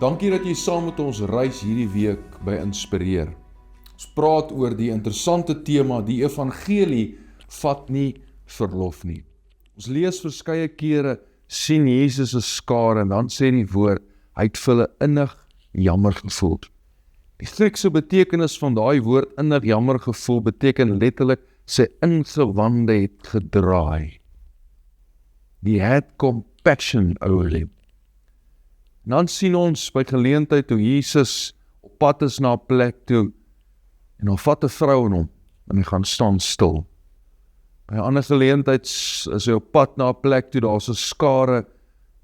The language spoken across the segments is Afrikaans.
Dankie dat jy saam met ons reis hierdie week by Inspireer. Ons praat oor die interessante tema, die evangelie vat nie verlof nie. Ons lees verskeie kere, sien Jesus 'n skare en dan sê die woord, hy het vir hulle innig jammer gevoel. Die Griekse betekenis van daai woord innig jammer gevoel beteken letterlik sy ingewande het gedraai. He had compassion over him. En dan sien ons by geleentheid hoe Jesus op pad is na 'n plek toe en dan vat 'n vrou in hom en hy gaan staan stil. By 'n ander geleentheid is hy op pad na 'n plek toe, daar's 'n skare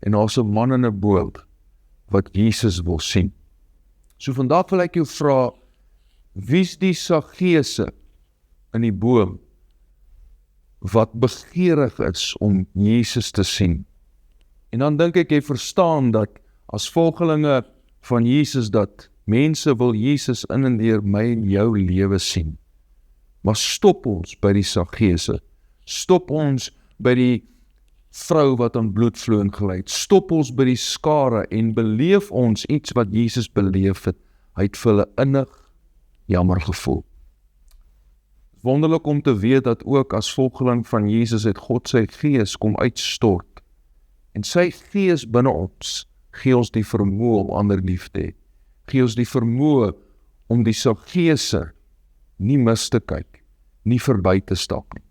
en daar's 'n man in 'n boom wat Jesus wil sien. So vandag wil ek jou vra, wie's die Saggeuse in die boom wat begeerig is om Jesus te sien? En dan dink ek jy verstaan dat as volgelinge van Jesus dat mense wil Jesus in en deur my en jou lewe sien. Maar stop ons by die Saggeuse. Stop ons by die vrou wat aan bloedvloeiing gely het. Stop ons by die skare en beleef ons iets wat Jesus beleef het. Hy het vir hulle innig jammer gevoel. Wonderlik om te weet dat ook as volgeling van Jesus het God sy gees kom uitstort. En sy gees binne ons gee ons die vermoë om ander lief te hê. Gee ons die vermoë om die Saggeuse nie mis te kyk, nie verby te stap nie.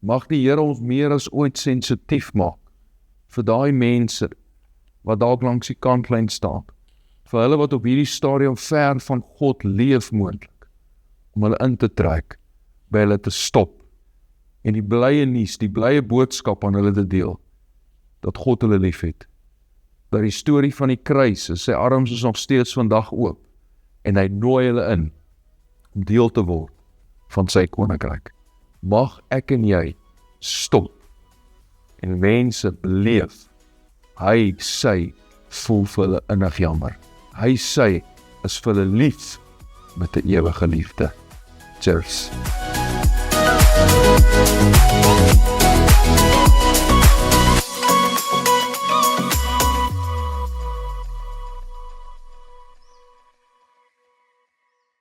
Mag die Here ons meer as ooit sensitief maak vir daai mense wat dalk langs die kantlyn staan, vir hulle wat op hierdie stadium ver van God leef moontlik, om hulle in te trek, by hulle te stop en die blye nuus, die blye boodskap aan hulle te deel, dat God hulle lief het. Dat die storie van die kruis is, sy arms is nog steeds vandag oop en hy nooi hulle in om deel te word van sy koninkryk. Mag ek en jy stop en mense beleef, hy sy voel vir hulle innig jammer. Hy sy is vir hulle lief met 'n ewige liefde. Cheers.